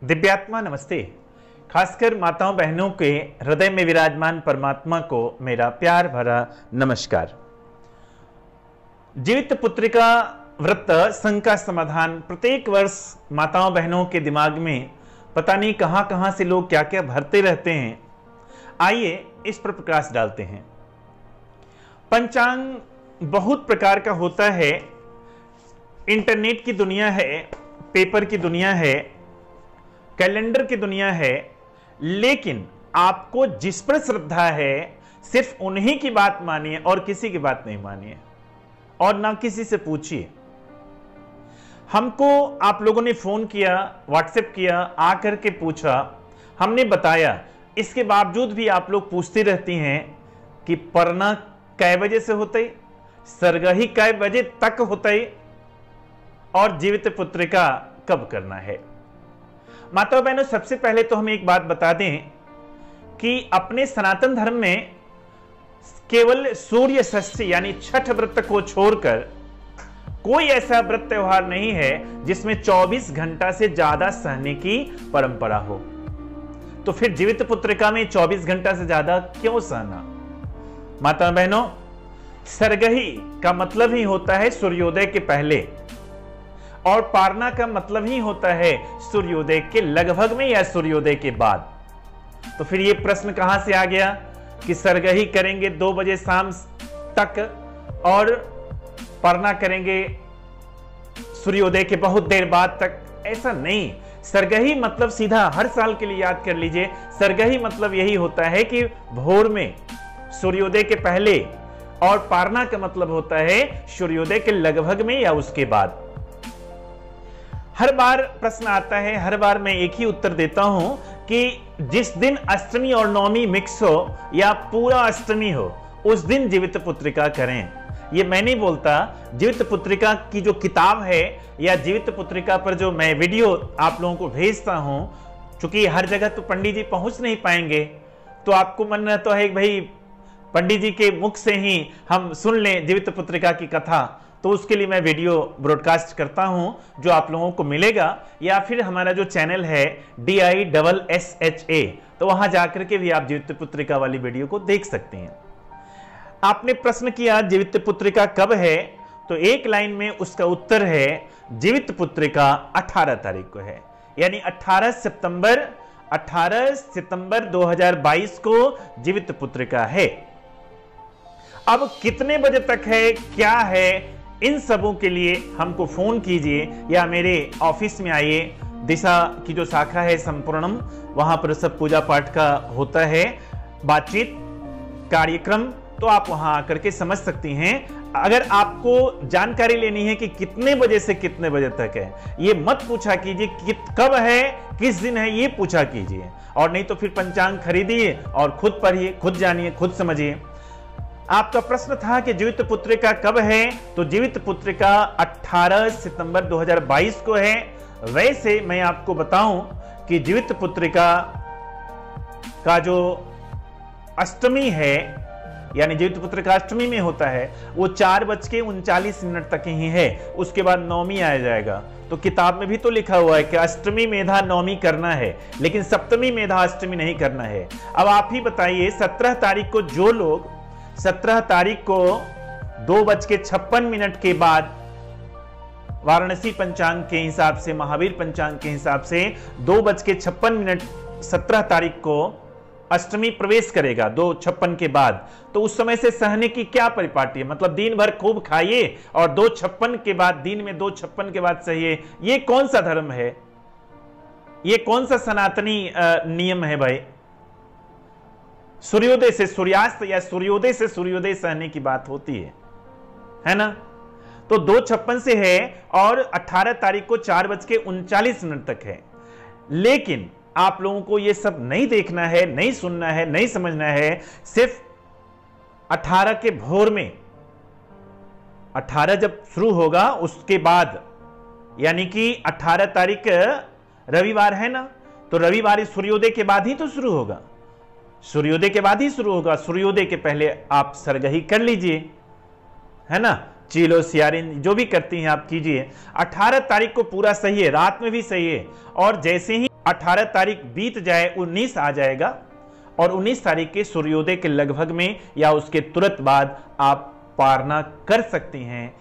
दिव्यात्मा नमस्ते। खासकर माताओं बहनों के हृदय में विराजमान परमात्मा को मेरा प्यार भरा नमस्कार। जीवित पुत्रिका व्रत संघ का समाधान प्रत्येक वर्ष माताओं बहनों के दिमाग में पता नहीं कहां से लोग क्या क्या भरते रहते हैं। आइए इस पर प्रकाश डालते हैं। पंचांग बहुत प्रकार का होता है। इंटरनेट की दुनिया है, पेपर की दुनिया है, कैलेंडर की दुनिया है, लेकिन आपको जिस पर श्रद्धा है सिर्फ उन्हीं की बात मानिए और किसी की बात नहीं मानिए और ना किसी से पूछिए। हमको आप लोगों ने फोन किया, व्हाट्सएप किया, आकर के पूछा, हमने बताया, इसके बावजूद भी आप लोग पूछती रहती हैं कि परना कै बजे से होते, सरगही कै बजे तक होते और जीवित पुत्रिका कब करना है। माता बहनों, सबसे पहले तो हम एक बात बता दें कि अपने सनातन धर्म में केवल सूर्य षष्ठी यानी छठ व्रत को छोड़कर कोई ऐसा व्रत त्योहार नहीं है जिसमें 24 घंटा से ज्यादा सहने की परंपरा हो। तो फिर जीवित पुत्रिका में 24 घंटा से ज्यादा क्यों सहना। माता बहनों, सरगही का मतलब ही होता है सूर्योदय के पहले और पारना का मतलब ही होता है सूर्योदय के लगभग में या सूर्योदय के बाद। तो फिर ये प्रश्न कहां से आ गया कि सरगही करेंगे 2 बजे शाम तक और पारना करेंगे सूर्योदय के बहुत देर बाद तक। ऐसा नहीं। सरगही मतलब सीधा हर साल के लिए याद कर लीजिए, सरगही मतलब यही होता है कि भोर में सूर्योदय के पहले और पारना का मतलब होता है सूर्योदय के लगभग में या उसके बाद। हर बार प्रश्न आता है, हर बार मैं एक ही उत्तर देता हूं कि जिस दिन अष्टमी और नवमी मिक्स हो या पूरा अष्टमी हो उस दिन जीवित पुत्रिका करें। ये मैं नहीं बोलता, जीवित पुत्रिका की जो किताब है या जीवित पुत्रिका पर जो मैं वीडियो आप लोगों को भेजता हूं, क्योंकि हर जगह तो पंडित जी पहुंच नहीं पाएंगे, तो आपको मन रहता है कि भाई पंडित जी के मुख से ही हम सुन लें जीवित पुत्रिका की कथा, तो उसके लिए मैं वीडियो ब्रॉडकास्ट करता हूं जो आप लोगों को मिलेगा। या फिर हमारा जो चैनल है DISSHA, तो वहां जाकर के भी आप जीवित पुत्रिका वाली वीडियो को देख सकते हैं। आपने प्रश्न किया जीवित पुत्रिका कब है, तो एक लाइन में उसका उत्तर है जीवित पुत्रिका 18 तारीख को है, यानी 18 सितंबर 2022 को जीवित पुत्रिका है। अब कितने बजे तक है, क्या है, इन सबों के लिए हमको फोन कीजिए या मेरे ऑफिस में आइए। दिशा की जो शाखा है संपूर्णम, वहां पर सब पूजा पाठ का होता है, बातचीत कार्यक्रम, तो आप वहां आकर के समझ सकती हैं। अगर आपको जानकारी लेनी है कि कितने बजे से कितने बजे तक है, ये मत पूछा कीजिए कि कब है, किस दिन है, ये पूछा कीजिए। और नहीं तो फिर पंचांग खरीदिए और खुद पढ़िए, खुद जानिए, खुद समझिए। आपका प्रश्न था कि जीवित पुत्रिका कब है, तो जीवित पुत्रिका 18 सितंबर 2022 को है। वैसे मैं आपको बताऊं कि जीवित पुत्रिका का जो अष्टमी है, यानी जीवित पुत्रिका अष्टमी में होता है, वो 4:39 तक ही है। उसके बाद नवमी आ जाएगा। तो किताब में भी तो लिखा हुआ है कि अष्टमी मेधा नवमी करना है, लेकिन सप्तमी मेधा अष्टमी नहीं करना है। अब आप ही बताइए, 17 तारीख को जो लोग 17 तारीख को 2:56 के बाद वाराणसी पंचांग के हिसाब से, महावीर पंचांग के हिसाब से 2:56 17 तारीख को अष्टमी प्रवेश करेगा 2:56 के बाद। तो उस समय से सहने की क्या परिपाटी है, मतलब दिन भर खूब खाइए और 2:56 के बाद, दिन में 2:56 के बाद सहिए। ये कौन सा धर्म है, ये कौन सा सनातनी नियम है भाई। सूर्योदय से सूर्यास्त या सूर्योदय से सूर्योदय सहने की बात होती है ना। तो 2:56 से है और 18 तारीख को 4:39 तक है। लेकिन आप लोगों को यह सब नहीं देखना है, नहीं सुनना है, नहीं समझना है। सिर्फ 18 के भोर में, 18 जब शुरू होगा उसके बाद, यानी कि 18 तारीख रविवार है ना, तो रविवार सूर्योदय के बाद ही तो शुरू होगा, सूर्योदय के बाद ही शुरू होगा। सूर्योदय के पहले आप सरगही कर लीजिए, है ना। चीलो सियारिन जो भी करती हैं आप कीजिए। 18 तारीख को पूरा सही है, रात में भी सही है। और जैसे ही 18 तारीख बीत जाए 19 आ जाएगा और 19 तारीख के सूर्योदय के लगभग में या उसके तुरंत बाद आप पारना कर सकती हैं।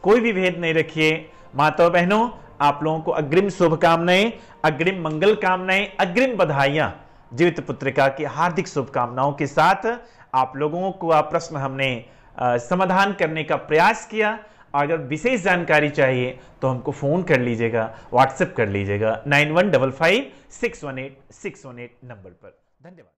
कोई भी भेद नहीं रखिए। माताओं बहनों, आप लोगों को अग्रिम शुभकामनाएं, अग्रिम मंगल कामनाएं, अग्रिम बधाइयां जीवित पुत्रिका की हार्दिक शुभकामनाओं के साथ। आप लोगों को प्रश्न हमने समाधान करने का प्रयास किया। अगर विशेष जानकारी चाहिए तो हमको फोन कर लीजिएगा, व्हाट्सएप कर लीजिएगा 9155618618 नंबर पर। धन्यवाद।